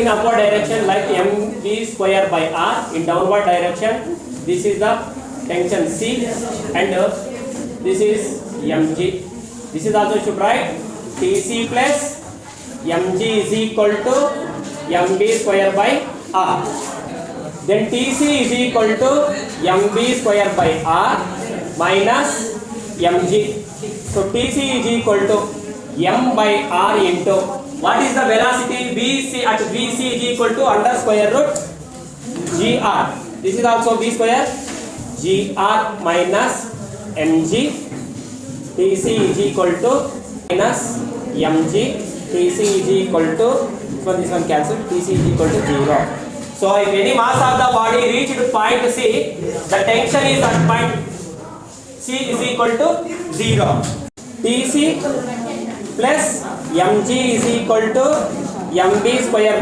upward direction like mv square by r. In downward direction, this is the tension C, and this is mg. This is also should write Tc plus mg is equal to mv square by r. Then Tc is equal to mv square by r minus mg. So Tc is equal to m by r into what is the velocity Vc at Vc is equal to under square root gr. This is also v square gr minus mg. Tc is equal to minus mg. Tc is equal to this one cancel. Tc is equal to 0. So if any mass of the body reached point C, the tension is at point C is equal to 0. Tc plus mg is equal to mv square by